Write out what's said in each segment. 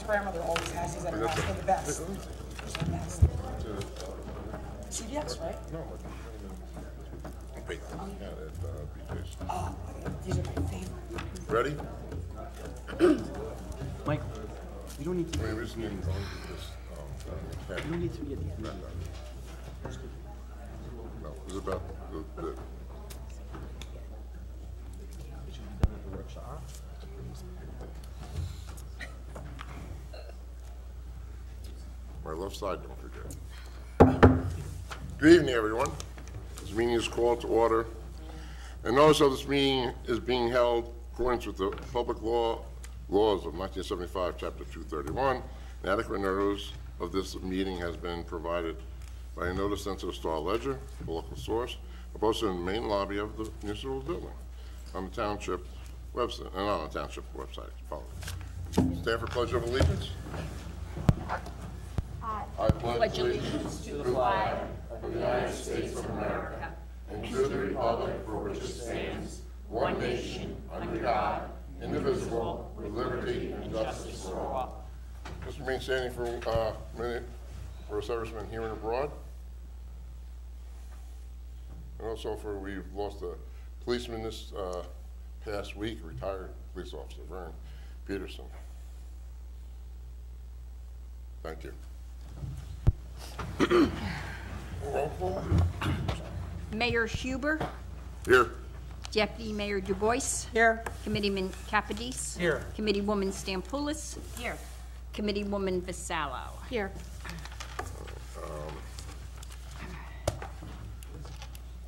grandmother always has these at her house. They're the best. They're the best. CVS, right? No, wait. Yeah, at BJ's. Oh, these are my favorite. Ready? Mike, we don't need to. We just need to go into this. We don't need to be at the end. No, it's about the my left side, don't forget. Good evening, everyone. This meeting is called to order. And notice of this meeting is being held in accordance with the public laws of 1975, Chapter 231. An adequate notice of this meeting has been provided by a notice sent to the Star Ledger, the local source, and posted in the main lobby of the municipal building on the Township website, and on the Township website. Stand for Pledge of Allegiance. I pledge allegiance to the flag of the United States of America and to the republic for which it stands, one nation, under God, indivisible, with liberty and justice for all. Just remain standing for a minute for a serviceman here and abroad. And also we've lost a policeman this past week, retired police officer, Vern Peterson. Thank you. Roll call. Mayor Huber. Here. Deputy Mayor Du Bois. Here. Committeeman Capadis. Here. Committeewoman Stampoulis. Here. Committeewoman Vasallo. Here.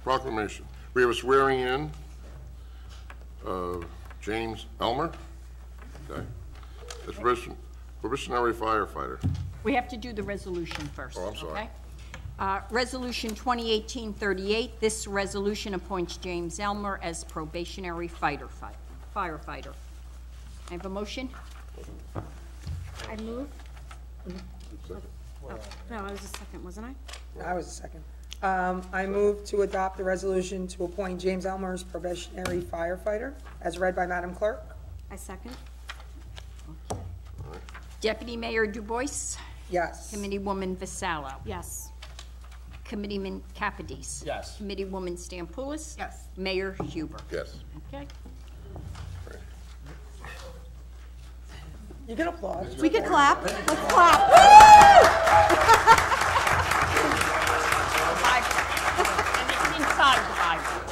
Proclamation. We have a swearing in of James Elmer. Okay. As probationary firefighter. We have to do the resolution first. Oh, I'm sorry. Okay? Resolution 2018-38. This resolution appoints James Elmer as probationary firefighter. I have a motion. I move. Second. No, I was a second, wasn't I? I was a second. I move to adopt the resolution to appoint James Elmer as probationary firefighter, as read by Madam Clerk. I second. Deputy Mayor Du Bois. Yes. Committeewoman Vasallo. Yes. Committeeman Capadis. Yes. Committeewoman Stampoulis. Yes. Mayor Huber. Yes. Okay. You can applaud. We could clap. Let's clap. And it's inside the Bible.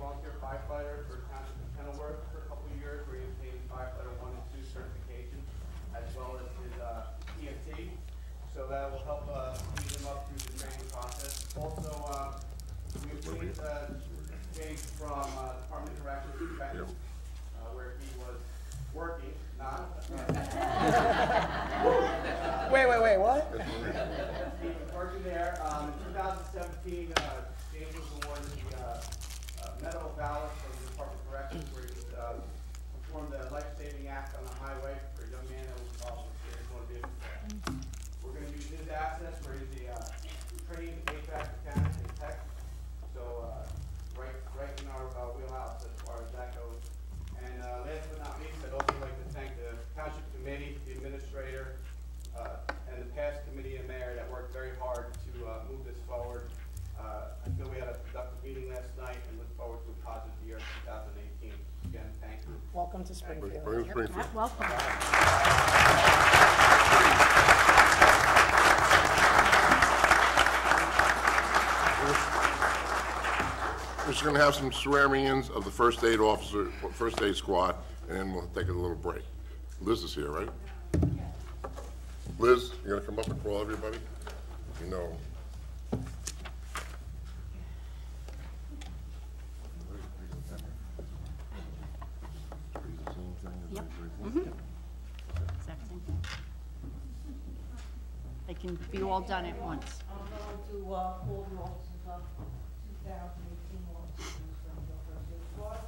volunteer firefighter for Township of Kenilworth for a couple of years, where he obtained firefighter 1 and 2 certification, as well as his EMT. So that will help speed him up through the training process. Also, we moved James from Department of Corrections to Benton, where he was working, not. Wait, what? He was working there. In 2017, James was awarded the Medal of Valor from the Department of Corrections, where he performed a life-saving act on the highway for a young man that was involved in a serious motor vehicle crash. We're going to use his assets where he's a trained HVAC mechanic and tech. So right in our wheelhouse as far as that goes. And last but not least, I'd also like to thank the Township Committee, the administrator, and the past committee and mayor that worked very hard to move this forward. I feel we had a productive meeting last night and look forward to a positive year in 2018. Again, thank you. Welcome to Springfield. Bring Springfield. Welcome. We're just gonna have some swearing-ins of the first aid officer, first aid squad, and then we'll take a little break. Liz is here, right? Liz, you're gonna come up and call everybody? You know. Yep. Exact same thing. They can be all done at once. I'm going to call the officers of 2018 officers in the Springfield First Aid Squad.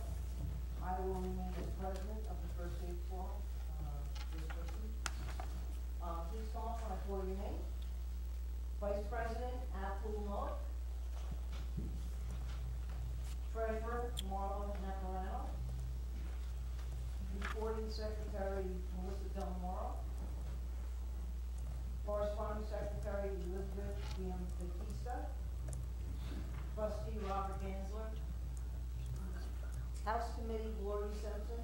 I will remain as president of the First Aid Squad. Please come up when I call your name. Vice President Atul Malik. Treasurer Marlon Nacarano. Recording Secretary Melissa Del Moro. Corresponding Secretary Elizabeth M. Batista. Trustee Robert Gansler. House Committee Gloria Simpson.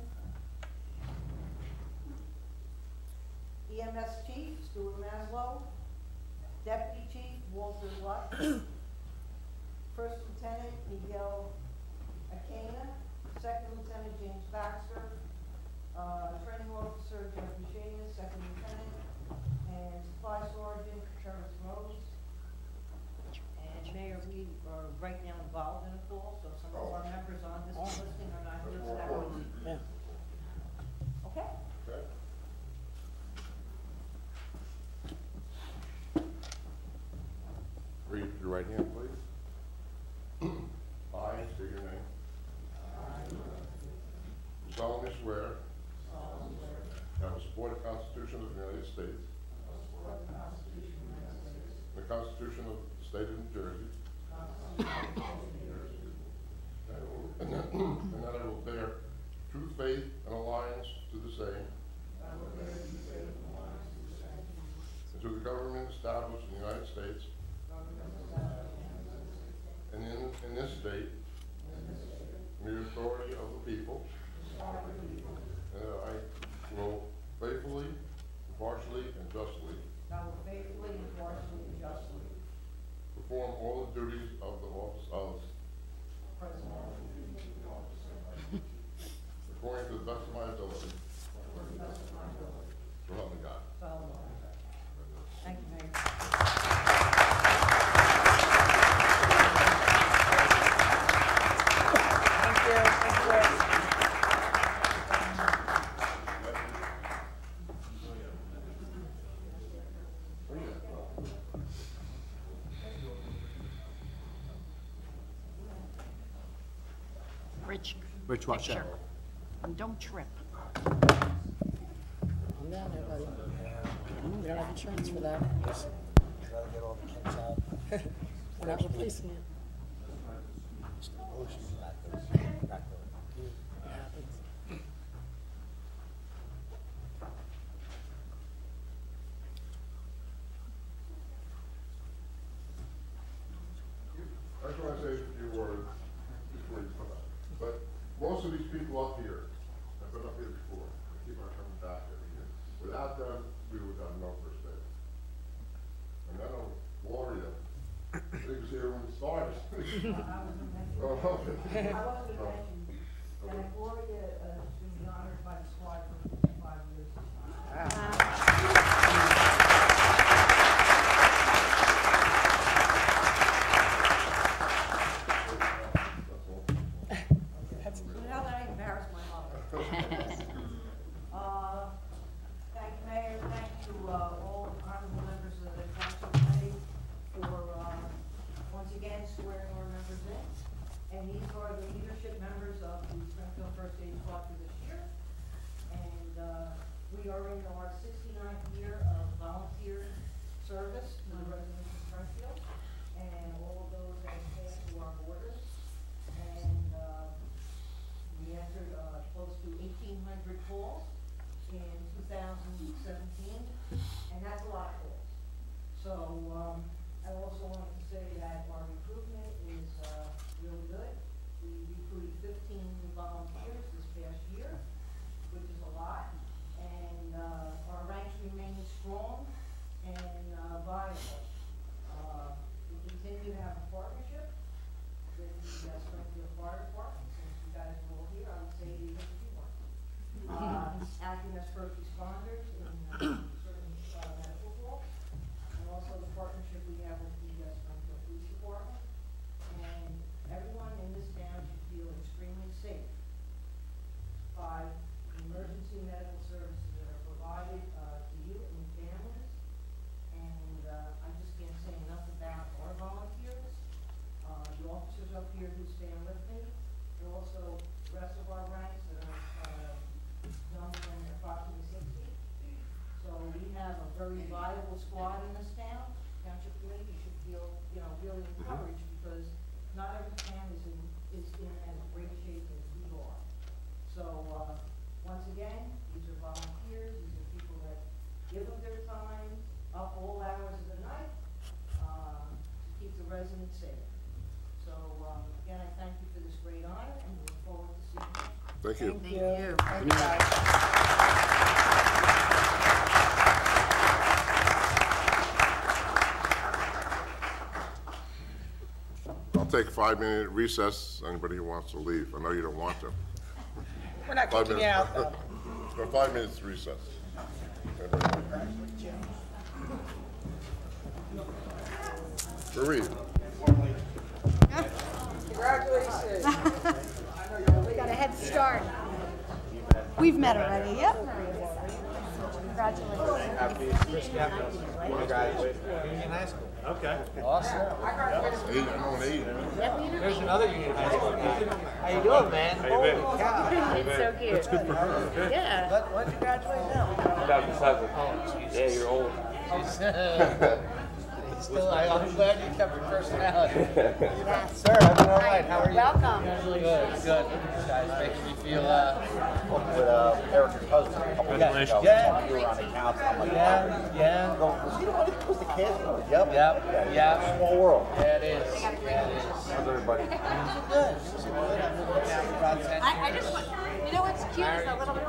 EMS Chief Stuart Maslow. Deputy Chief Walter Lutt. First Lieutenant Miguel Acana. Second Lieutenant James Baxter. Training Officer Jeffrey Shamus, Second Lieutenant. And Supply Sergeant Travis Rose. And Mayor, we are right now involved in a call, so some of our members on this listing are not here for that reason. Yeah. Okay? Okay. Read your right hand, please. I state your name. Solemnly swear. That I will support the Constitution of the United States. The Constitution of the State of New Jersey. And that I will bear true faith and alliance to the same. And to the government established in the United States. And in this state. In the authority of the people. And that I will faithfully, impartially, and justly. I will faithfully, impartially, and justly. Perform all the duties of the office of. President. According to the best of my ability. So help me God. So help me God. Thank you, Mayor. Thank you. Thank you. Rich, watch out. And don't trip. Calm down there, buddy. We don't have insurance for that. Gotta get all the kinks out. We're not replacing it. Ocean back there. It happens. I just want to say a few words before you come up. But most of these people up here have been up here before. They keep on coming back every year. Without them, we would have no first aid. And I know Gloria, she was here when we started. I wasn't gonna mention that Gloria should be honored by the squad for 5 years this time. Now that I embarrassed my mother. Thank you, Mayor, thank you, all honorable members of the Township Committee for, once again swearing our members in. And these are the leadership members of the Springfield First Aid Squad for this year. And, we are in our 69th year of volunteer service to the residents of Springfield and all of those that have passed through our borders. And, we entered, close to 1,800 calls in 2017, and that's a lot of calls. So, I also wanted to say that our recruitment is, really good. We recruited 15 new volunteers this past year, which is a lot, and, our ranks remain strong and, viable. We continue to have a partnership with the Springfield Fire Department. Since you guys are all here, I would say it even if you weren't. Acting as first responders in certain medical calls, and also the partnership we have with the Springfield Police Department. And everyone in this town should feel extremely safe by the emergency medical services that are provided to you and your families. And I just can't say enough about our volunteers, the officers up here who stand with me, and also the rest of our ranks that are younger than approximately 60. So we have a very viable squad in this town. Township committee, you should feel, really encouraged because not every town is in as great shape as we are. So, once again, these are volunteers, these are people that give of their time, up all hours of the night, to keep the residents safe. So, again, I thank you for this great honor, and we look forward to seeing you. Thank you. Thank you. Thank you, guys. I'll take a 5-minute recess, anybody who wants to leave. I know you don't want to. We're not 5 kicking you minutes. out, though. For 5 minutes recess. Marie. Congratulations. We got a head start. We've met already, yep. Congratulations. Happy Chris Capnos. You graduated Union High School. Okay. Awesome. Eight, I'm on 8. There's another Union High School guy. How you doing, man? How you been? Holy cow. It's so cute. That's good for her. Yeah. When did you graduate now? 2007. Oh, Jesus. Yeah, you're old. Still, I'm glad you kept your personality. Yes. Sir, I'm doing all right. How are you? Welcome. Good, good. Guys, making me feel, with Erica's husband a couple of years ago. Yeah. You were on the council. I'm like, yeah. Was he the one who was the kid? Yep. Yeah. Small world. Yeah, it is. How's everybody? Good. I just want, you know what's cute is a little bit.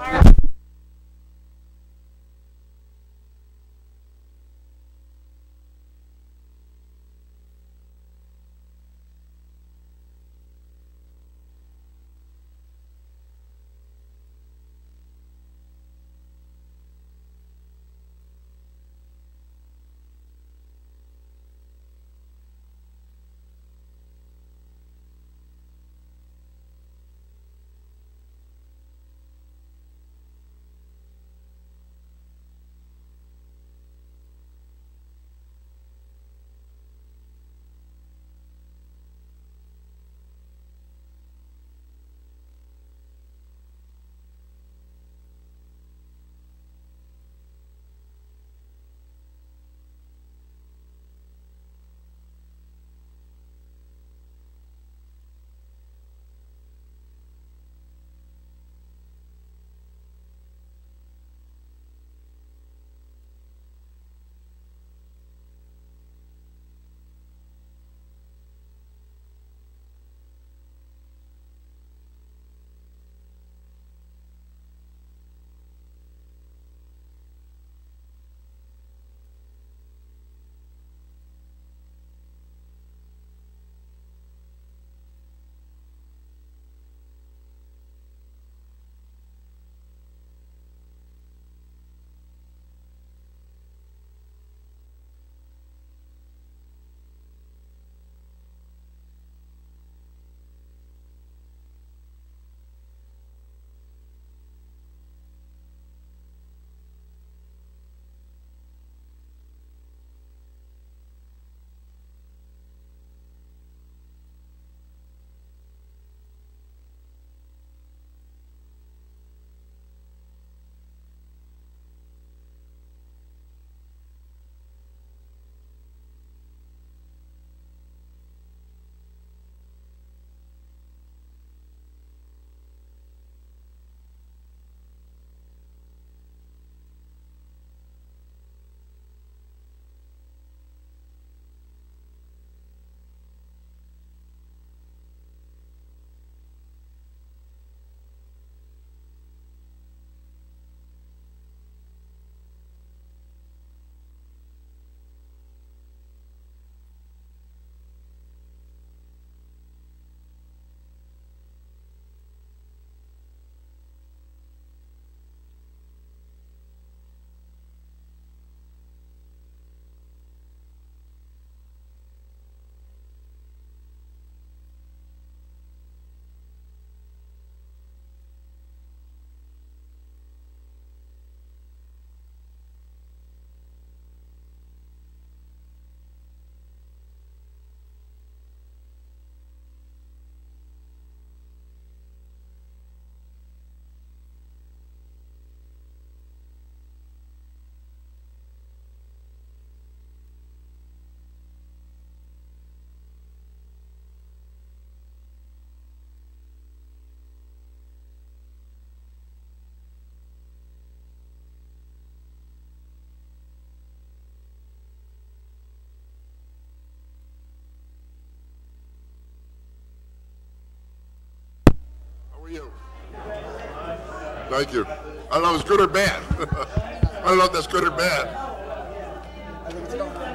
Thank you. I don't know if it's good or bad. I don't know if that's good or bad. I think it's going on now.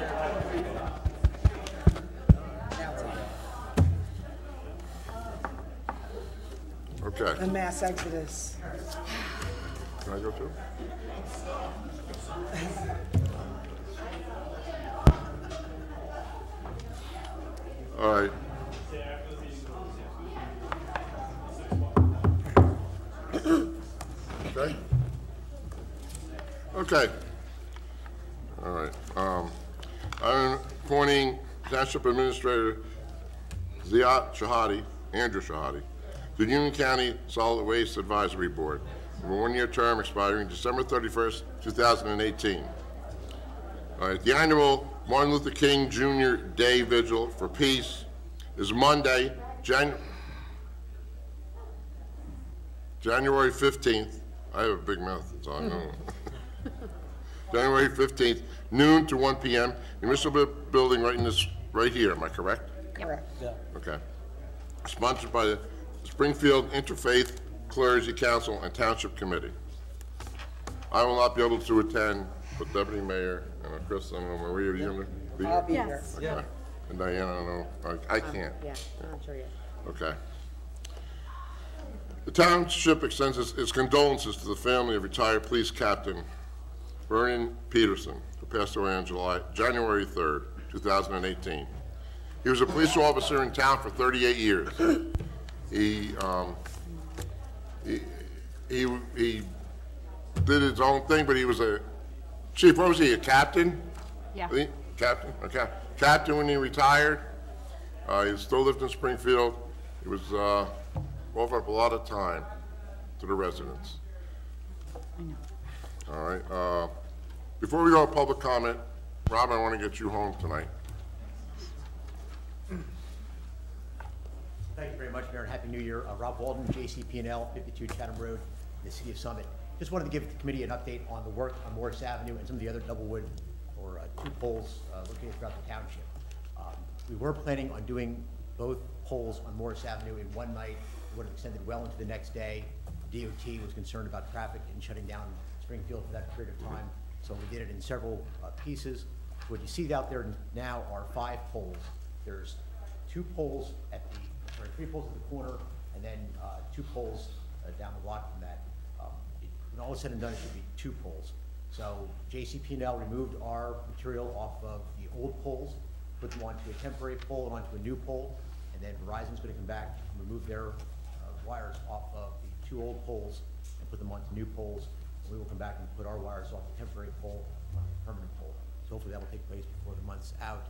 Now it's okay. Okay. The mass exodus. Can I go too? All right. Okay. Okay. All right. I'm appointing Township Administrator Andrew Shahadi, to the Union County Solid Waste Advisory Board, for a one-year term expiring December 31st, 2018. All right. The annual Martin Luther King Jr. Day Vigil for Peace is Monday, January 15th. I have a big mouth, that's all I know. January 15th, noon to 1 p.m. in the municipal building right here, am I correct? Correct. Yeah. Okay. Sponsored by the Springfield Interfaith Clergy Council and Township Committee. I will not be able to attend, but Deputy Mayor and Chris, I don't know, Maria, are you going to be I'll here? be here. Okay. And Diana, I don't know, I can't. Yeah, I'm not sure yet. Okay. The township extends its condolences to the family of retired police captain Vernon Peterson, who passed away on January 3rd, 2018. He was a police officer in town for 38 years. He did his own thing, but he was a chief. What was he? A captain? Yeah. Captain. Okay. Captain when he retired. He still lived in Springfield. He was offered up a lot of time to the residents. I know. All right. Before we go to public comment, Rob, I want to get you home tonight. Thank you very much, Mayor, and Happy New Year. Rob Walden, JCP&L, 52 Chatham Road, in the city of Summit. Just wanted to give the committee an update on the work on Morris Avenue and some of the other doublewood or two poles located throughout the township. We were planning on doing both poles on Morris Avenue in one night. It would have extended well into the next day. DOT was concerned about traffic and shutting down Springfield for that period of time, so we did it in several pieces. What you see out there now are 5 poles. There's 2 poles or 3 poles at the corner, and then 2 poles down the block from that. When all is said and done, it should be 2 poles. So JCP&L removed our material off of the old poles, put them onto a temporary pole and onto a new pole, and then Verizon's going to come back and remove their wires off of the 2 old poles and put them onto new poles. And we will come back and put our wires off the temporary pole on the permanent pole. So hopefully that will take place before the month's out.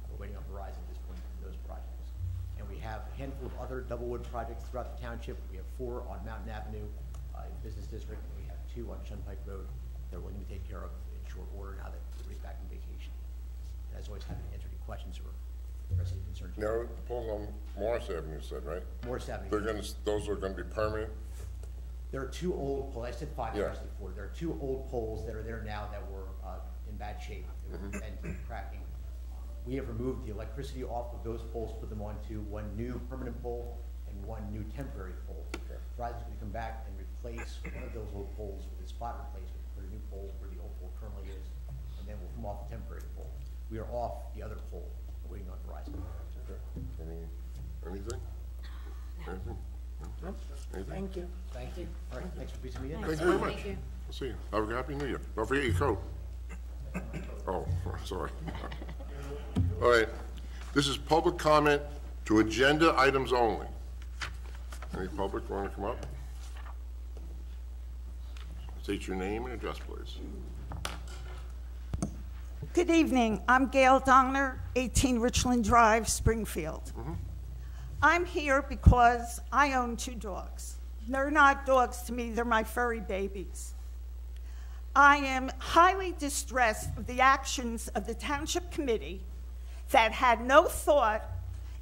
We're waiting on Verizon at this point for those projects. And we have a handful of other doublewood projects throughout the township. We have 4 on Mountain Avenue in the Business District, and we have 2 on Shunpike Road that we're looking to take care of in short order now that everybody's back on vacation. And as always, happy to answer any questions or address any concerns. Now, the poles on Morris Avenue, you said, right? Morris Avenue. Those are going to be permanent? There are 2 old poles. I said 5 Yeah. years before. There are 2 old poles that are there now that were in bad shape. They were bent and cracking. We have removed the electricity off of those poles, put them onto 1 new permanent pole and 1 new temporary pole. Verizon's going to come back and replace one of those old poles with a spot replacement, put a new pole where the old pole currently is, and then we'll come off the temporary pole. We are off the other pole, waiting on Verizon. Okay. Anything? Anything? No? Anything? Thank you. Thank you. All right, thanks for pleasing me in. Thank you very much. We'll see you. Have a happy New Year. Don't forget your coat. Oh, sorry. All right. This is public comment to agenda items only. Any public want to come up? State your name and address, please. Good evening. I'm Gail Donner, 18 Richland Drive, Springfield. I'm here because I own 2 dogs. They're not dogs to me, they're my furry babies. I am highly distressed of the actions of the Township Committee that had no thought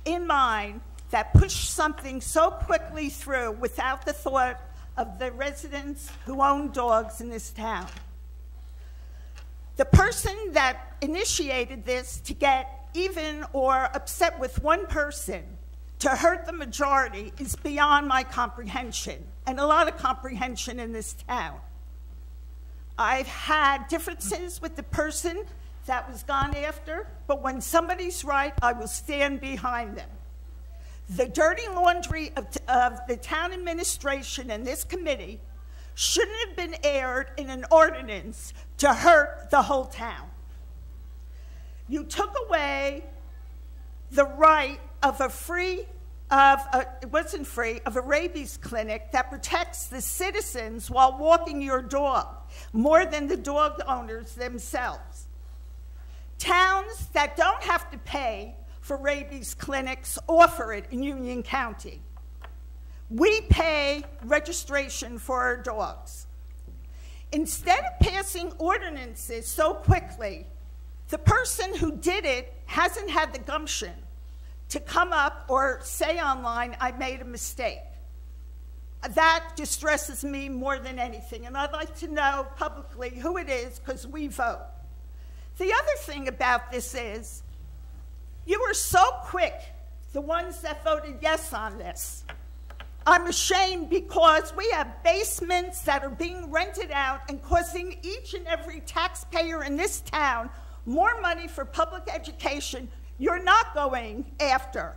in mind that pushed something so quickly through without the thought of the residents who own dogs in this town. The person that initiated this to get even or upset with one person to hurt the majority is beyond my comprehension, and a lot of comprehension in this town. I've had differences with the person that was gone after, but when somebody's right, I will stand behind them. The dirty laundry of the town administration and this committee shouldn't have been aired in an ordinance to hurt the whole town. You took away the right of a rabies clinic that protects the citizens while walking your dog, more than the dog owners themselves. Towns that don't have to pay for rabies clinics offer it in Union County. We pay registration for our dogs. Instead of passing ordinances so quickly, the person who did it hasn't had the gumption to come up or say online, I made a mistake. That distresses me more than anything, and I'd like to know publicly who it is, because we vote. The other thing about this is, you were so quick, the ones that voted yes on this. I'm ashamed because we have basements that are being rented out and costing each and every taxpayer in this town more money for public education you're not going after.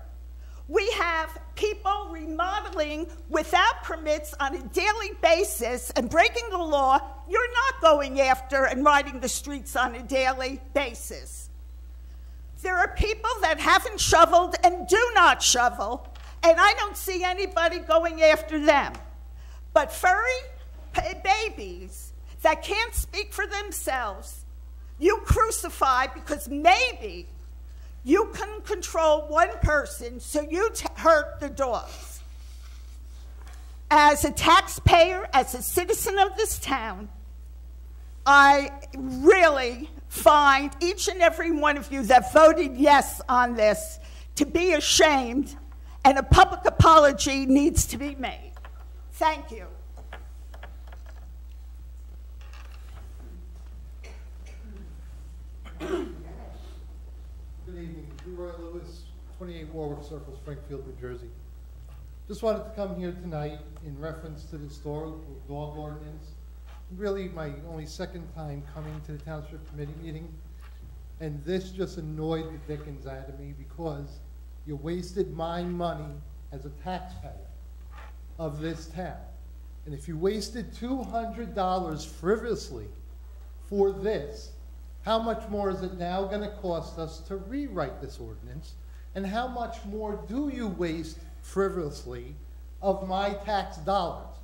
We have people remodeling without permits on a daily basis and breaking the law you're not going after and riding the streets on a daily basis. There are people that haven't shoveled and do not shovel, and I don't see anybody going after them. But furry babies that can't speak for themselves, you crucify because maybe you can control one person, so you hurt the dogs. As a taxpayer, as a citizen of this town, I really find each and every one of you that voted yes on this to be ashamed, and a public apology needs to be made. Thank you. Good evening. Leroy Lewis, 28 Warwick Circle, Springfield, New Jersey. Just wanted to come here tonight in reference to the dog ordinance. Really my only second time coming to the Township Committee meeting. And this just annoyed the dickens out of me because you wasted my money as a taxpayer of this town. And if you wasted $200 frivolously for this, how much more is it now going to cost us to rewrite this ordinance? And how much more do you waste frivolously of my tax dollars?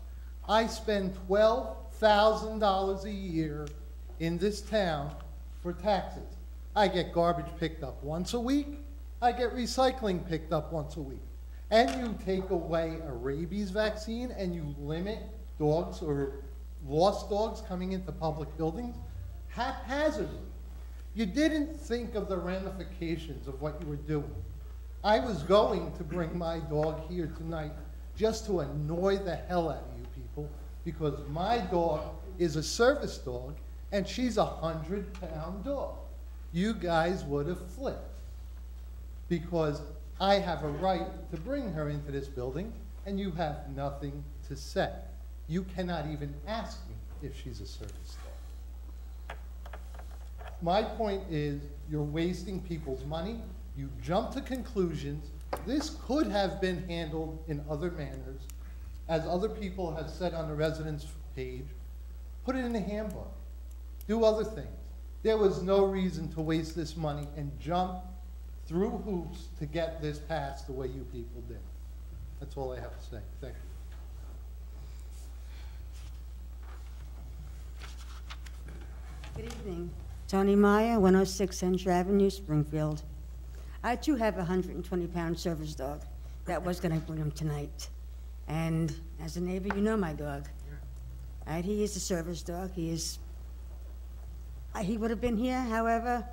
I spend $12,000 a year in this town for taxes. I get garbage picked up once a week. I get recycling picked up once a week. And you take away a rabies vaccine and you limit dogs or lost dogs coming into public buildings haphazardly. You didn't think of the ramifications of what you were doing. I was going to bring my dog here tonight just to annoy the hell out of you people, because my dog is a service dog and she's a 100-pound dog. You guys would have flipped, because I have a right to bring her into this building and you have nothing to say. You cannot even ask me if she's a service dog. My point is, you're wasting people's money. You jump to conclusions. This could have been handled in other manners, as other people have said on the residence page. Put it in the handbook. Do other things. There was no reason to waste this money and jump through hoops to get this passed the way you people did. That's all I have to say. Thank you. Good evening. Tony Meyer, 106 Central Avenue, Springfield. I too have a 120-pound service dog that was going to bring him tonight. And as a neighbor, you know my dog. Right? He is a service dog. He would have been here, however,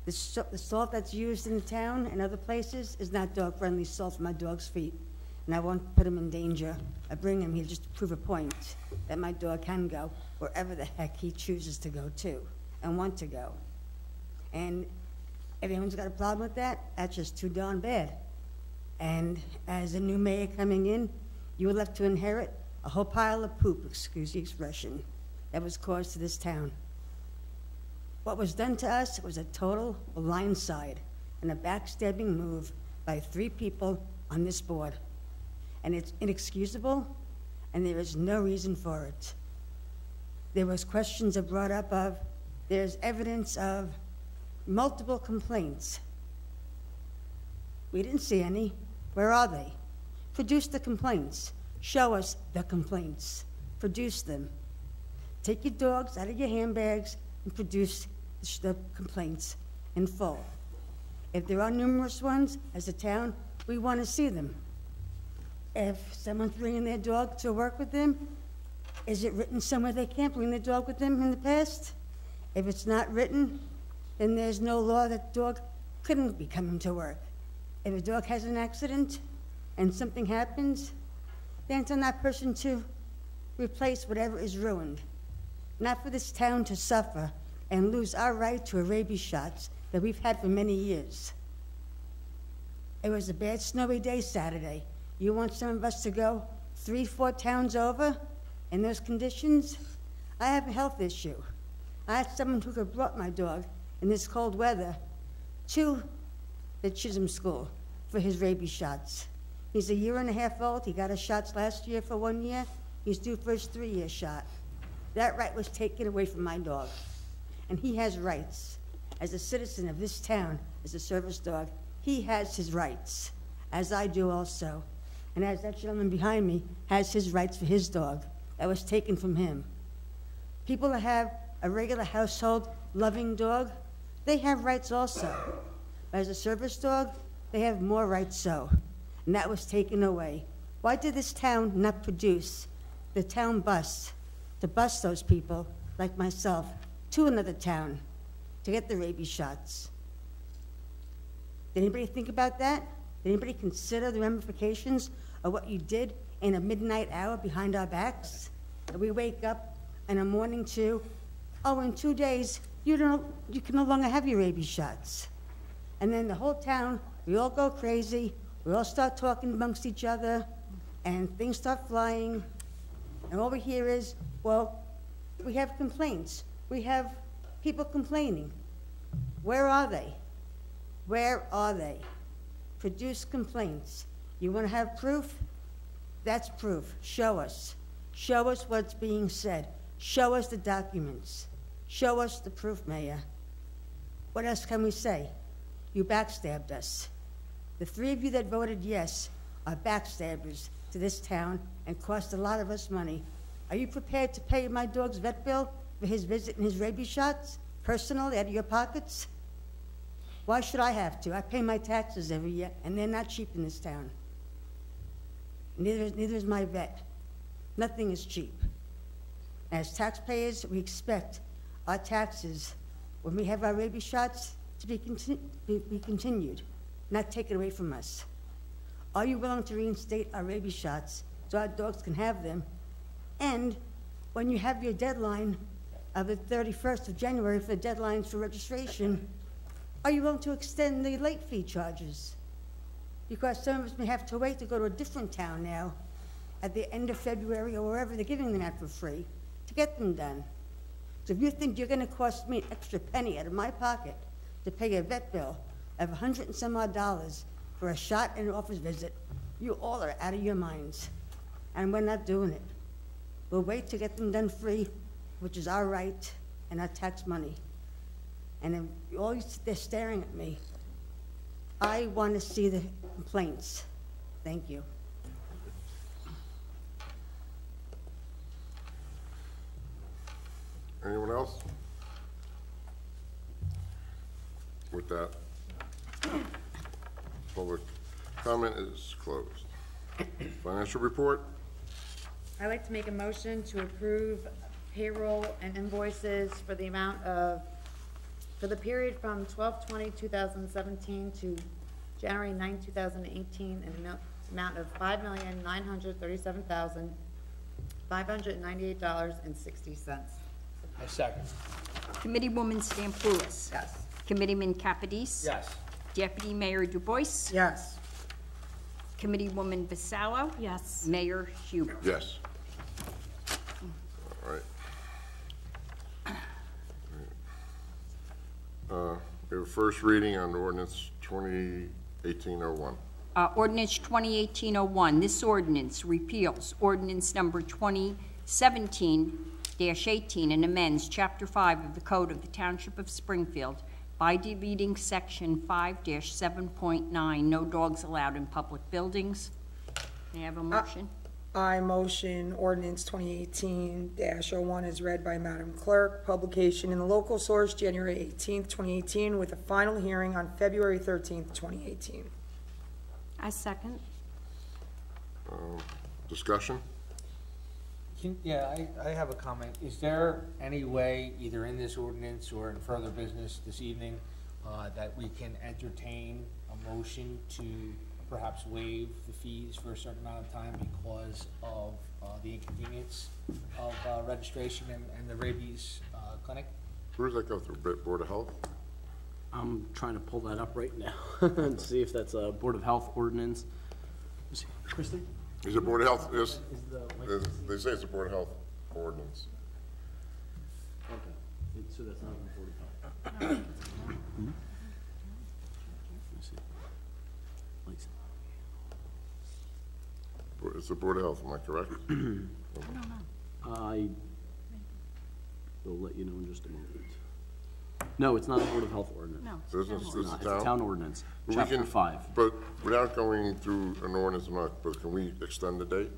the salt that's used in the town and other places is not dog-friendly salt for my dog's feet. And I won't put him in danger. I bring him here just to prove a point that my dog can go wherever the heck he chooses to go to and want to go. And if anyone's got a problem with that, that's just too darn bad. And as a new mayor coming in, you were left to inherit a whole pile of poop, excuse the expression, that was caused to this town. What was done to us was a total blindside and a backstabbing move by 3 people on this board. And it's inexcusable, and there is no reason for it. There was questions that brought up of, there's evidence of multiple complaints. We didn't see any. Where are they? Produce the complaints. Show us the complaints. Produce them. Take your dogs out of your handbags and produce the complaints in full. If there are numerous ones, as a town, we want to see them. If someone's bringing their dog to work with them, is it written somewhere they can't bring their dog with them in the past? If it's not written, then there's no law that dog couldn't be coming to work. If a dog has an accident and something happens, then it's on that person to replace whatever is ruined. Not for this town to suffer and lose our right to rabies shots that we've had for many years. It was a bad snowy day Saturday. You want some of us to go 3-4 towns over in those conditions? I have a health issue. I had someone who could brought my dog in this cold weather to the Chisholm School for his rabies shots. He's 1.5 years old. He got his shots last year for 1 year. He's due for his 3-year shot. That right was taken away from my dog. And he has rights. As a citizen of this town, as a service dog, he has his rights, as I do also. And as that gentleman behind me has his rights for his dog that was taken from him. People that have a regular household loving dog, they have rights also. But as a service dog, they have more rights so. And that was taken away. Why did this town not produce the town bus to bus those people, like myself, to another town to get the rabies shots? Did anybody think about that? Did anybody consider the ramifications of what you did in a midnight hour behind our backs? That we wake up in the morning to, oh, in 2 days, you can no longer have your rabies shots. And then the whole town, we all go crazy, we all start talking amongst each other, and things start flying, and all we hear is, well, we have complaints. We have people complaining. Where are they? Where are they? Produce complaints. You want to have proof? That's proof. Show us. Show us what's being said. Show us the documents. Show us the proof, Mayor. What else can we say? You backstabbed us. The 3 of you that voted yes are backstabbers to this town and cost a lot of us money. Are you prepared to pay my dog's vet bill for his visit and his rabies shots, personally, out of your pockets? Why should I have to? I pay my taxes every year, and they're not cheap in this town. Neither is my vet. Nothing is cheap. As taxpayers, we expect our taxes, when we have our rabies shots, to be continued, not taken away from us. Are you willing to reinstate our rabies shots so our dogs can have them? And when you have your deadline of the 31st of January for the deadlines for registration, are you willing to extend the late fee charges? Because some of us may have to wait to go to a different town now at the end of February or wherever they're giving them out for free to get them done. So if you think you're going to cost me an extra penny out of my pocket to pay a vet bill of $100 and some odd for a shot and an office visit, you all are out of your minds. And we're not doing it. We'll wait to get them done free, which is our right and our tax money. And then you all sit there staring at me. I want to see the complaints. Thank you. Anyone else? With that, public comment is closed. Financial report? I'd like to make a motion to approve payroll and invoices for the amount of, for the period from 12/20/2017 to January 9, 2018, an amount of $5,937,598.60. I second. Committeewoman Stampulis. Yes. Committeeman Capadis. Yes. Deputy Mayor Dubois. Yes. Committeewoman Vassallo? Yes. Mayor Hubert? Yes. All right. We have a first reading on ordinance 2018-01. Ordinance 2018-01. This ordinance repeals ordinance number 2017-18 and amends Chapter 5 of the Code of the Township of Springfield by deleting Section 5-7.9, no dogs allowed in public buildings. May I have a motion? I motion ordinance 2018-01 is read by Madam Clerk. Publication in the local source, January 18th, 2018, with a final hearing on February 13th, 2018. I second. Discussion? I have a comment. Is there any way, either in this ordinance or in further business this evening, that we can entertain a motion to perhaps waive the fees for a certain amount of time because of the inconvenience of registration and the rabies clinic? Where does that go through? Board of Health? I'm trying to pull that up right now and see if that's a Board of Health ordinance. Christie? Is it Board of Health? Yes. They say it's a Board of Health ordinance. Okay. So that's not a Board of Health. It's the Board of Health, am I correct? I will let you know in just a moment. No, it's not a Board of Health ordinance. No. This is It's the not. It's town? a town ordinance, We Chapter can- 5. But without going through an ordinance, but can we extend the date?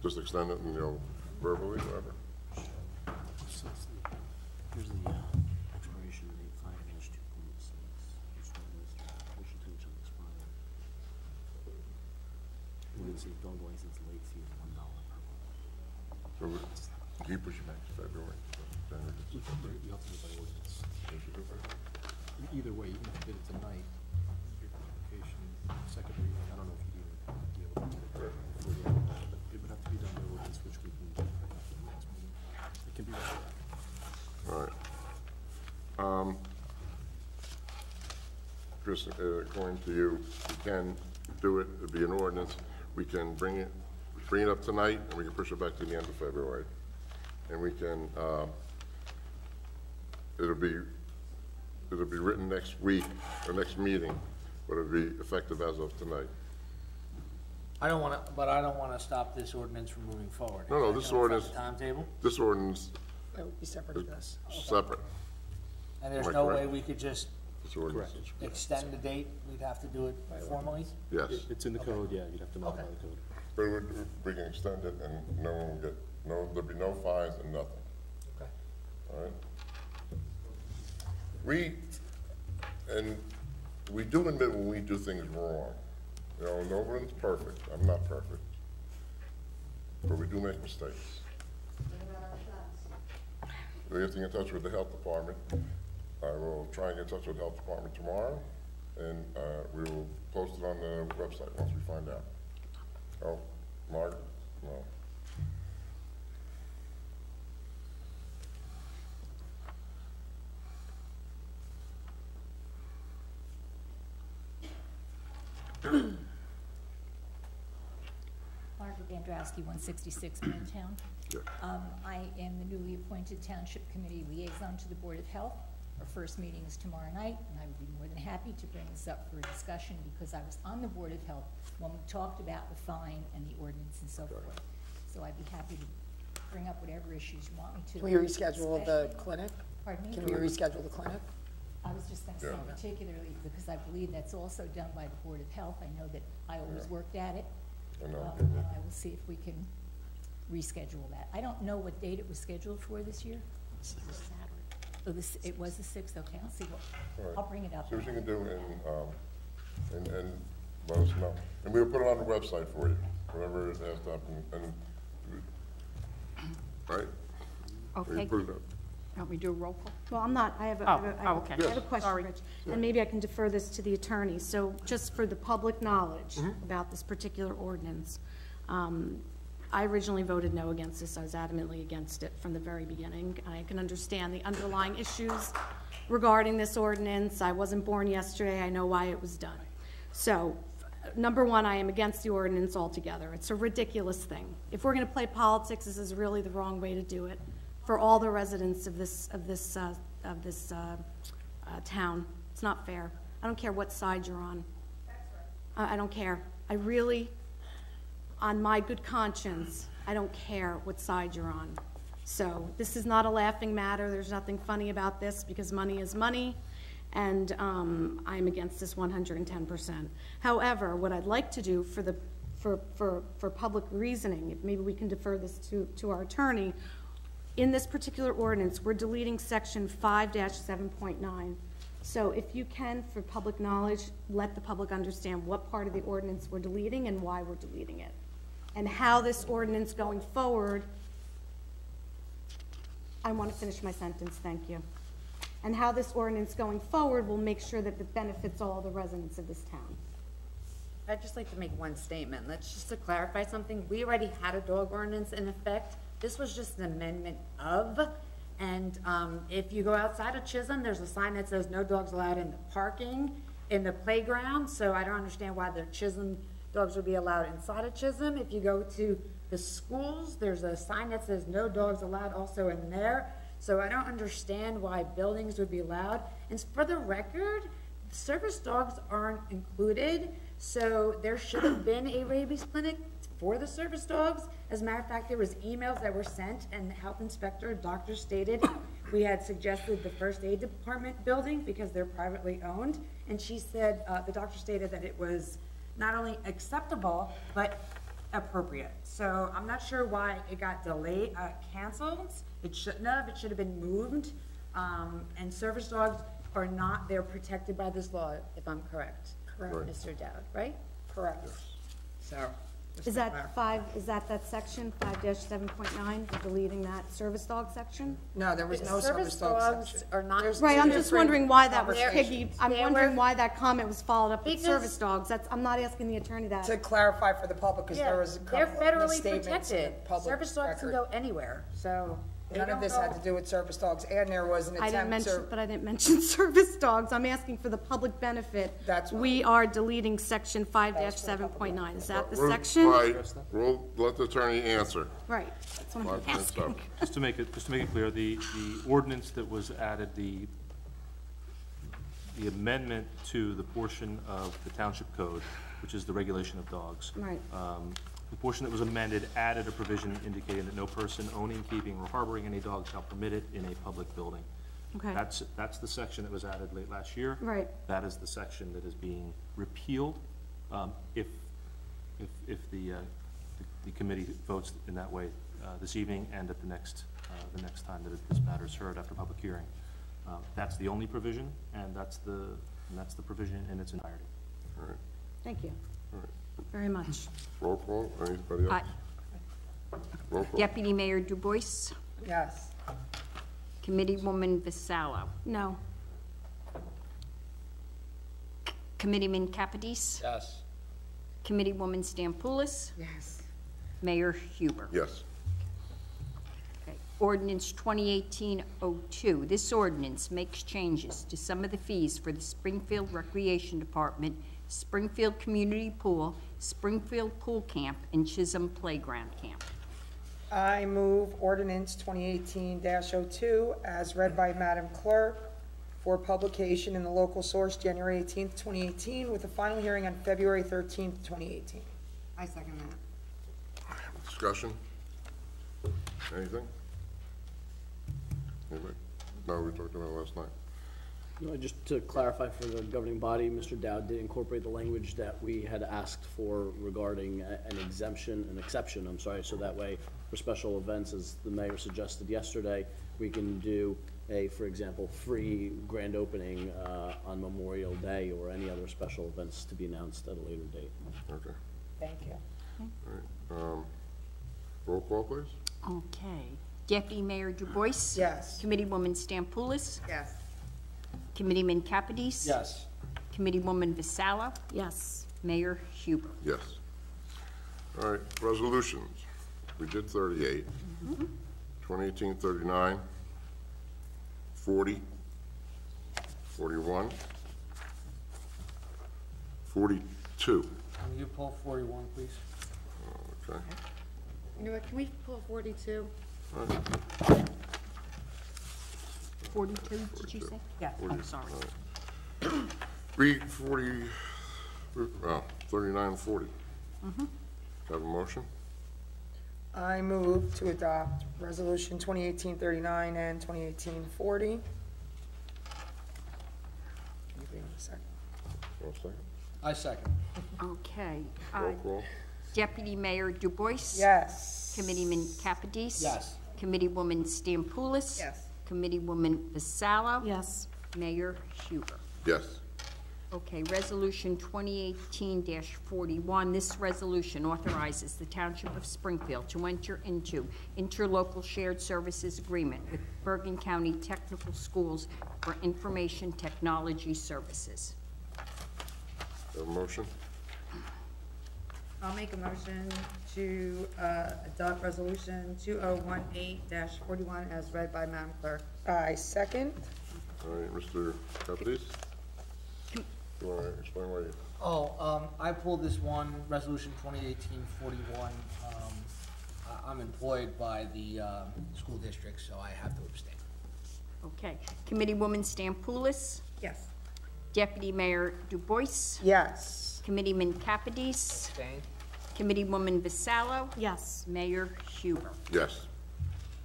Just extend it, verbally, whatever? Here's the expiration date, 5-2.6. Motion to expire. When it says dog license late fee of $1 per month. So can you push it back to February? You have to do it by ordinance. Either way, even if you did it tonight, your application, second reading, I don't know if you'd even be able to get it before the end of that, but it would have to be done by ordinance, which we can do after the next meeting. It can be done. All right. Chris, according to you, we can do it, it'd be an ordinance, we can bring it up tonight, and we can push it back to the end of February. And we can, it'll be written next week, or next meeting, but it'll be effective as of tonight. I don't wanna stop this ordinance from moving forward. No, Is this that gonna affect ordinance, the timetable? this ordinance That would be separate of this. is separate. And there's Am I no correct? way we could just This ordinance is, extend the date? We'd have to do it formally? yes. It's in the code, yeah, you'd have to modify the code. But we can extend it, and no one will get, there'll be no fines and nothing. Okay. All right? We do admit when we do things wrong. No one's perfect. I'm not perfect. But we do make mistakes. We have to get in touch with the health department. I will try and get in touch with the health department tomorrow, and we will post it on the website once we find out. Oh, Mark? No. Margaret Androwski, 166 Middletown. Yeah. I am the newly appointed Township Committee Liaison to the Board of Health. Our first meeting is tomorrow night, and I would be more than happy to bring this up for discussion because I was on the Board of Health when we talked about the fine and the ordinance and so forth. So I'd be happy to bring up whatever issues you want me to. Can we reschedule the clinic? Pardon me? Can we reschedule the clinic? I was just going to say particularly because I believe that's also done by the Board of Health. I know that I always worked at it. I know. I will see if we can reschedule that. I don't know what date it was scheduled for this year. Oh, it was the 6th, okay, I'll see what, I'll bring it up. See what you can do and let us know. And we'll put it on the website for you, whatever it has to happen, right? Okay. We put it up. Want me to do a roll call? Well, I'm not, I have okay. I have a question, Rich, and maybe I can defer this to the attorney. So just for the public knowledge about this particular ordinance, I originally voted no against this. I was adamantly against it from the very beginning. I can understand the underlying issues regarding this ordinance. I wasn't born yesterday. I know why it was done. So number one, I am against the ordinance altogether. It's a ridiculous thing. If we're going to play politics, this is really the wrong way to do it for all the residents of this town. It's not fair. I don't care what side you're on. I don't care. I really, on my good conscience, I don't care what side you're on. So this is not a laughing matter. There's nothing funny about this because money is money, and I'm against this 110%. However, what I'd like to do for public reasoning, if maybe we can defer this to our attorney, in this particular ordinance, we're deleting section 5-7.9. So if you can, for public knowledge, let the public understand what part of the ordinance we're deleting and why we're deleting it, and how this ordinance going forward, I want to finish my sentence, thank you, and how this ordinance going forward will make sure that it benefits all the residents of this town. I'd just like to make one statement. Let's just to clarify something. We already had a dog ordinance in effect. This was just an amendment of, and if you go outside of Chisholm, there's a sign that says no dogs allowed in the parking, in the playground, so I don't understand why the Chisholm dogs would be allowed inside of Chisholm. If you go to the schools, there's a sign that says no dogs allowed also in there, so I don't understand why buildings would be allowed. And for the record, service dogs aren't included, so there should have been a rabies clinic for the service dogs. As a matter of fact, there was emails that were sent, and the health inspector, doctor stated we had suggested the first aid department building because they're privately owned, and she said, the doctor stated that it was not only acceptable, but appropriate. So I'm not sure why it got delayed, canceled. It shouldn't have. It should have been moved. And service dogs are not, they're protected by this law, if I'm correct. Correct. Mr. Dowd, right? Correct. So. Is that that section, 5-7.9, we're deleting that service dog section? No, there was no service dog section. Are not. Right, I'm just wondering why that was conversations. I'm wondering why that comment was followed up with service dogs. I'm not asking the attorney that. To clarify for the public, because there was a They're couple of federally misstatements in the protected. public Service dogs can record. go anywhere, so. None of this had to do with service dogs, and there was an attempt to... But I didn't mention service dogs. I'm asking for the public benefit. That's fine. We are deleting section 5-7.9. Is that the We'll- section? Right, we'll let the attorney answer. Right, that's what I'm 5 minutes asking. up. Just to make it clear, the ordinance that was added, the amendment to the portion of the township code, which is the regulation of dogs. Right. The portion that was amended added a provision indicating that no person owning, keeping, or harboring any dog shall permit it in a public building. Okay. That's the section that was added late last year. Right. That is the section that is being repealed. If the committee votes in that way this evening and at the next time that this matter is heard after public hearing. That's the only provision, and that's the provision in its entirety. All right. Thank you All right. very much. Roll call, anybody else? Roll call. Deputy Mayor Dubois, Yes. Committeewoman Vassallo, No. Committeeman Capadis, Yes. Committeewoman Stampoulis, Yes. Mayor Huber. Yes. Okay. Ordinance 2018-02. This ordinance makes changes to some of the fees for the Springfield Recreation Department, Springfield Community Pool, Springfield Pool Camp, and Chisholm Playground Camp. I move ordinance 2018-02 as read by Madam Clerk for publication in the local source January 18th, 2018, with a final hearing on February 13th, 2018. I second that. Discussion? Anything? Anybody? No, we talked about it last night. No, just to clarify for the governing body, Mr. Dowd did incorporate the language that we had asked for regarding an exception, I'm sorry, so that way for special events, as the mayor suggested yesterday, we can do for example, free grand opening on Memorial Day or any other special events to be announced at a later date. Okay. Thank you. All right. Roll call, please. Okay. Deputy Mayor Dubois? Yes. Committeewoman Stampoulis? Yes. Committeeman Capadis? Yes. Committeewoman Vassallo? Yes. Mayor Huber. Yes. All right, resolutions. We did 38. 2018, 39. 40. 41. 42. Can you pull 41, please? Okay. You know what, can we pull 42? 42, did you say? Yeah, I'm sorry. Read 40, 39 and 40. Have a motion? I move to adopt Resolution 2018-39 and 2018-40. One second. I second. Okay. Roll call. Deputy Mayor Dubois? Yes. Committeeman Capadese? Yes. Committeewoman Stampoulis? Yes. Committeewoman Vassallo? Yes. Mayor Huber? Yes. Okay, Resolution 2018-41. This resolution authorizes the Township of Springfield to enter into interlocal shared services agreement with Bergen County Technical Schools for information technology services. Have a motion? I'll make a motion to adopt Resolution 2018-41 as read by Madam Clerk. I second. All right, Mr. Capides? You want to explain why you? I pulled this one, Resolution 2018-41. I'm employed by the school district, so I have to abstain. Okay. Committeewoman Stampoulis? Yes. Deputy Mayor Dubois? Yes. Committeeman Capadese? Abstain? Committeewoman Vassallo? Yes. Mayor Huber? Yes.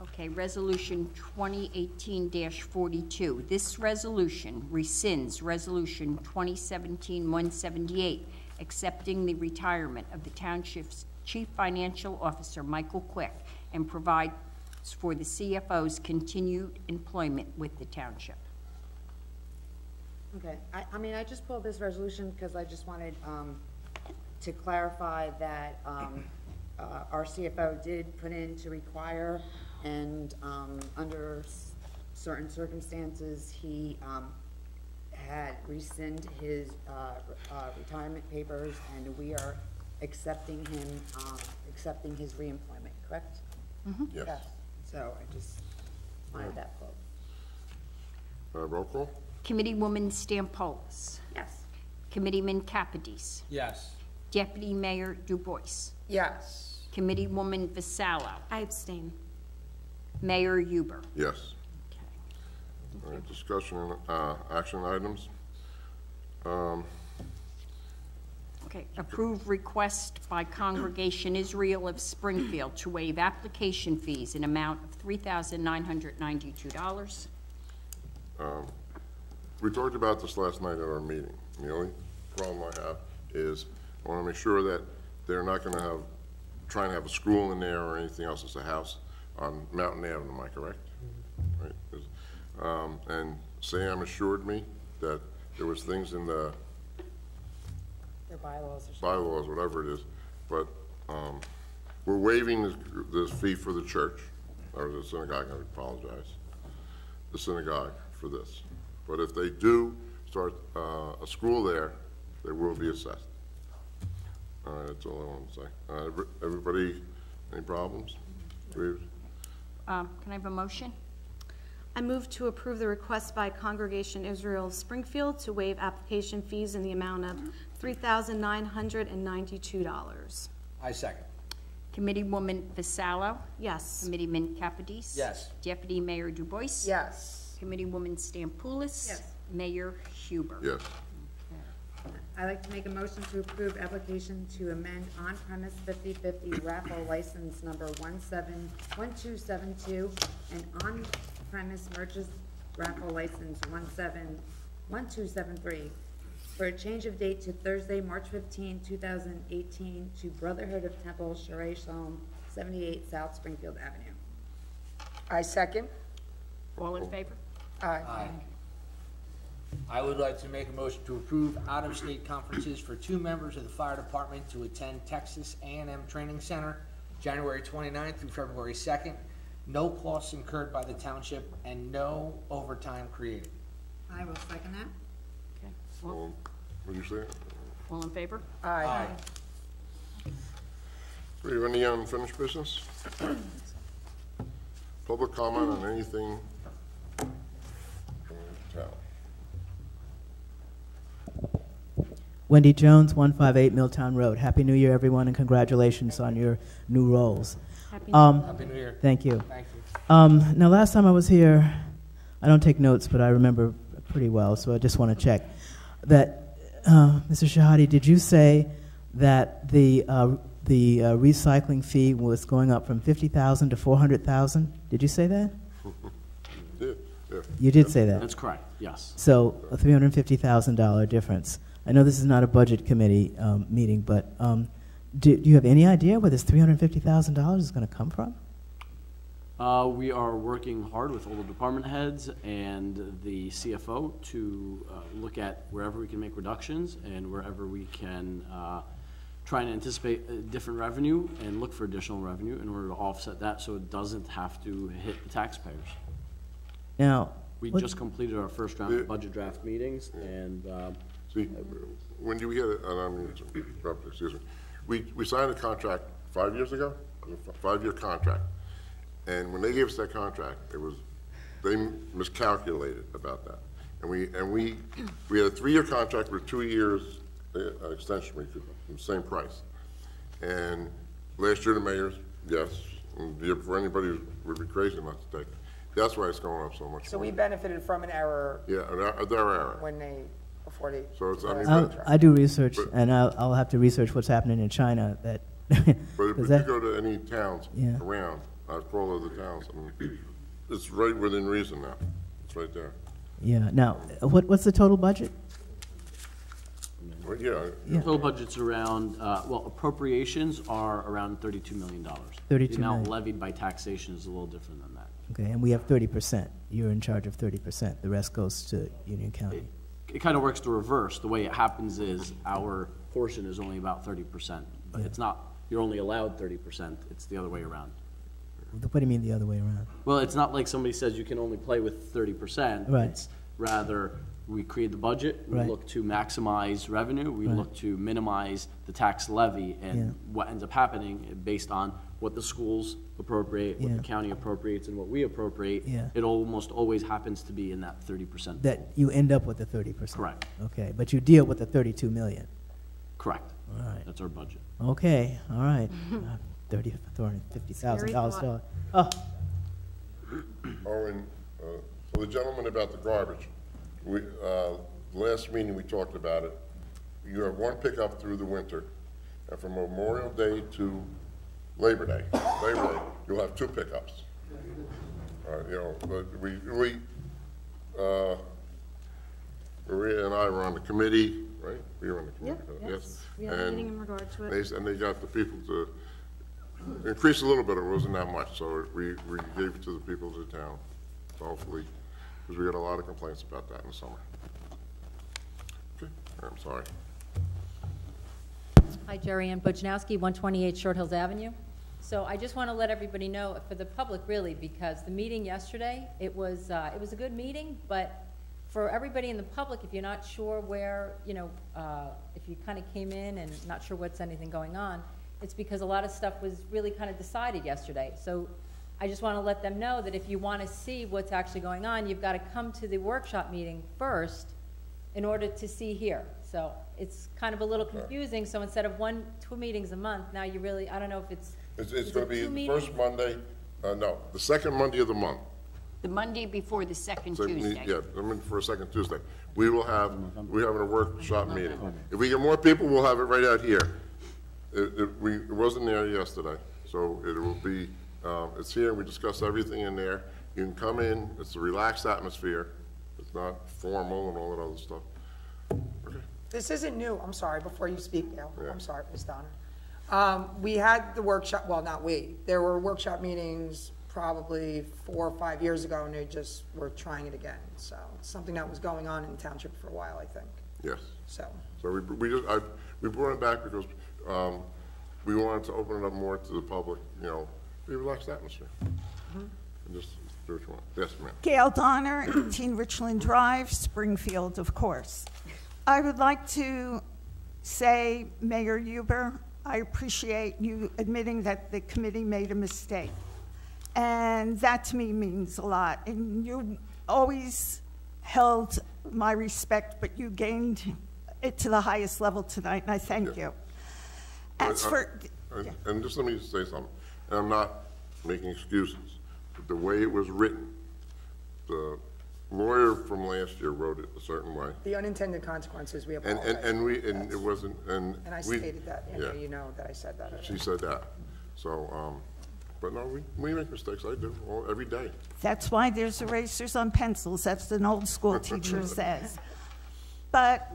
Okay, Resolution 2018-42. This resolution rescinds Resolution 2017-178, accepting the retirement of the Township's Chief Financial Officer, Michael Quick, and provides for the CFO's continued employment with the Township. Okay, I mean, I just pulled this resolution because I just wanted to clarify that our CFO did put in to require, and under certain circumstances, he had rescind his retirement papers, and we are accepting him, accepting his reemployment, correct? Yes. So I just wanted that quote. Roll call? Committeewoman Stampoulis? Yes. Committeeman Capadese? Yes. Deputy Mayor Dubois? Yes. Committeewoman Vassallo? I abstain. Mayor Huber? Yes. All right, discussion and action items. Okay, approve request by Congregation Israel of Springfield to waive application fees in amount of $3,992. We talked about this last night at our meeting. The only problem I have is I want to make sure that they're not going to try and have a school in there or anything else. It's a house on Mountain Avenue, am I correct? Right. And Sam assured me that there was things in the Their bylaws or something. bylaws, whatever it is, but we're waiving this fee for the church, or the synagogue, I apologize, the synagogue for this. But if they do start a school there, they will be assessed. All right, that's all I want to say. Everybody, any problems? Can I have a motion? I move to approve the request by Congregation Israel of Springfield to waive application fees in the amount of $3,992. I second. Committeewoman Vassallo? Yes. Committeeman Capadese? Yes. Deputy Mayor Dubois? Yes. Committeewoman Stampoulis? Yes. Mayor Huber? Yes. I'd like to make a motion to approve application to amend on-premise 50/50 raffle license number 1272 and on-premise merchants raffle license 1273 for a change of date to Thursday, March 15, 2018 to Brotherhood of Temple, Sherei Shalom, 78 South Springfield Avenue. I second. All in favor? Aye. I would like to make a motion to approve out-of-state conferences for 2 members of the fire department to attend Texas A&M Training Center, January 29th through February 2nd. No costs incurred by the township and no overtime created. I will second that. Okay. What did you say? All in favor? Aye. Do we have any unfinished business? Public comment on anything from town? Wendy Jones, 158 Milltown Road. Happy New Year, everyone, and congratulations on your new roles. Happy New Year. Thank you. Thank you. Now, last time I was here, I don't take notes, but I remember pretty well, so I just want to check that, Mr. Shahadi, did you say that the recycling fee was going up from $50,000 to $400,000? Did you say that? Yeah. You did say that. That's correct, yes. So a $350,000 difference. I know this is not a budget committee meeting, but do you have any idea where this $350,000 is going to come from? We are working hard with all the department heads and the CFO to look at wherever we can make reductions and wherever we can try and anticipate different revenue and look for additional revenue in order to offset that so it doesn't have to hit the taxpayers. Now, we just completed our first round of budget draft meetings, and see, when do we get it? Excuse me. We signed a contract 5 years ago, a 5-year contract, and when they gave us that contract, they miscalculated about that, and we had a 3-year contract with 2 years extension for the same price, and last year the mayor's yes, and the year before anybody would be crazy not to take it. That's why it's going up so much. So more. we benefited from an error. Yeah, their error. When they, before they. So it's, I mean, I do research, and I'll have to research what's happening in China. But if you go to any towns around, I've called other towns. I mean, it's right within reason now. It's right there. Yeah. Now, what's the total budget? Well, The total budget's around, well, appropriations are around $32 million. $32 The amount million. levied by taxation is a little different than that. Okay, and we have 30%. You're in charge of 30%. The rest goes to Union County. It kind of works the reverse. The way it happens is our portion is only about 30%, but it's not, you're only allowed 30%. It's the other way around. What do you mean the other way around? Well, it's not like somebody says you can only play with 30%. Right. It's rather, we create the budget, we Right. look to maximize revenue, we Right. look to minimize the tax levy, and what ends up happening based on what the schools appropriate, what the county appropriates, and what we appropriate, it almost always happens to be in that 30%. That you end up with the 30%. Correct. Okay, but you deal with the 32 million. Correct. All right. That's our budget. Okay, all right. $350,000. Oh. Oh, and for the gentleman about the garbage, we, last meeting we talked about it. You have one pickup through the winter, and from Memorial Day to Labor Day, you'll have 2 pickups. You know, but Maria and I were on the committee, right? We were on the committee. Yes. We had a meeting in regard to it. And they got the people to increase a little bit. It wasn't that much, so we gave it to the people of the town, hopefully, because we got a lot of complaints about that in the summer. Okay, I'm sorry. Hi, Jerry Ann Bujnowski, 128 Short Hills Avenue. So I just want to let everybody know, for the public really, because the meeting yesterday, it was a good meeting, but for everybody in the public, if you're not sure where, you know, if you kind of came in and not sure what's anything going on, it's because a lot of stuff was really kind of decided yesterday. So I just want to let them know that if you want to see what's actually going on, you've got to come to the workshop meeting first in order to see here. So it's kind of a little confusing. So instead of 2 meetings a month, now you really, I don't know if it's going to be the first Monday, no, the second Monday of the month. The Monday before the second So, Tuesday. yeah, I mean, for a second Tuesday. We're having a workshop meeting. If we get more people, we'll have it right out here. It wasn't there yesterday, so it will be, it's here, we discuss everything in there. You can come in, it's a relaxed atmosphere. It's not formal and all that other stuff. Okay. This isn't new, I'm sorry, before you speak, Dale. I'm sorry, Ms. Donner. We had the workshop, well, not we, there were workshop meetings probably 4 or 5 years ago, and they just were trying it again. So it's something that was going on in the township for a while, I think. Yes. So we brought it back because we wanted to open it up more to the public, you know, be a relaxed atmosphere. And just do what you want. Yes, ma'am. Gail Donner, 18 Richland Drive, Springfield, of course. I would like to say, Mayor Huber, I appreciate you admitting that the committee made a mistake. And that to me means a lot. And you always held my respect, but you gained it to the highest level tonight, and I thank you. As for... And just let me say something, and I'm not making excuses, but the way it was written, the lawyer from last year wrote it a certain way. The unintended consequences, we apologize. And it wasn't, and I we... stated that, Yeah. you know that I said that. She said that. So, but no, we make mistakes, I do, every day. That's why there's erasers on pencils, that's what an old school teacher says. But,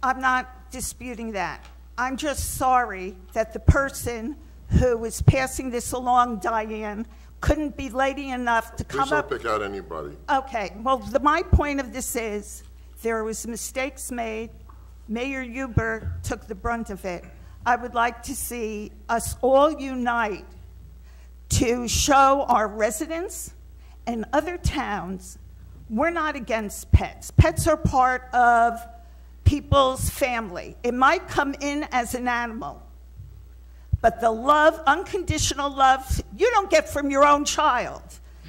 I'm not disputing that. I'm just sorry that the person who was passing this along, Diane, couldn't be lady enough to come up. Please don't pick out anybody. Okay, well, my point of this is, there was mistakes made. Mayor Huber took the brunt of it. I would like to see us all unite to show our residents and other towns we're not against pets. Pets are part of people's family. It might come in as an animal, but the love, unconditional love, you don't get from your own child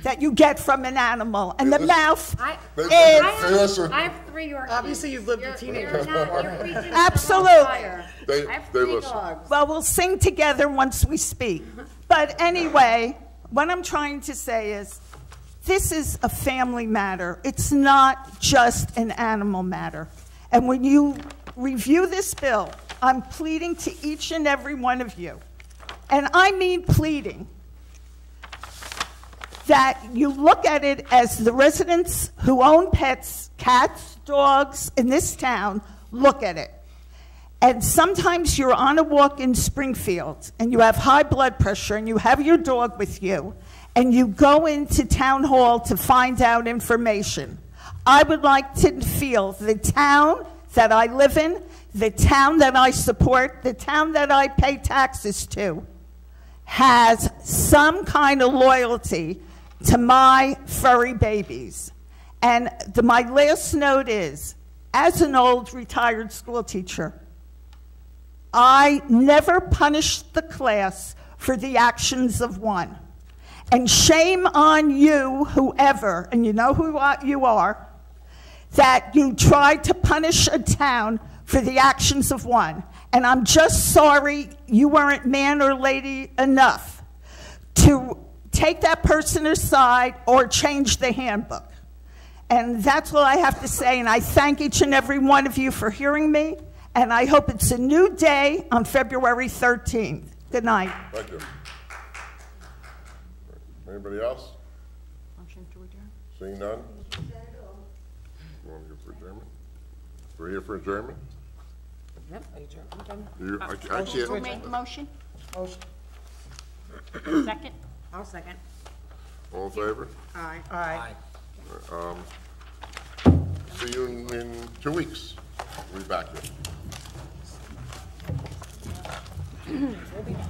that you get from an animal. And the mouth is... I have 3 Yorkies. Obviously, you've lived with teenagers. Absolutely. I have 3 dogs. Well, we'll sing together once we speak. But anyway, what I'm trying to say is, this is a family matter. It's not just an animal matter. And when you review this bill, I'm pleading to each and every one of you, and I mean pleading, that you look at it as the residents who own pets, cats, dogs in this town, look at it. And sometimes you're on a walk in Springfield, and you have high blood pressure, and you have your dog with you, and you go into town hall to find out information. I would like to feel the town that I live in, the town that I support, the town that I pay taxes to, has some kind of loyalty to my furry babies. And my last note is, as an old retired school teacher, I never punished the class for the actions of one. And shame on you, whoever, and you know who you are, that you tried to punish a town for the actions of one. And I'm just sorry you weren't man or lady enough to take that person aside or change the handbook. And that's all I have to say, and I thank each and every one of you for hearing me, and I hope it's a new day on February 13th. Good night. Thank you. Anybody else? Motion to adjourn. Seeing none? You want to go for adjournment? We're here for adjournment? Yep. I can't. Who made the motion? Motion. Second? I'll second. All in favor? Aye. Aye. See you in 2 weeks. We'll be back here. We'll be back.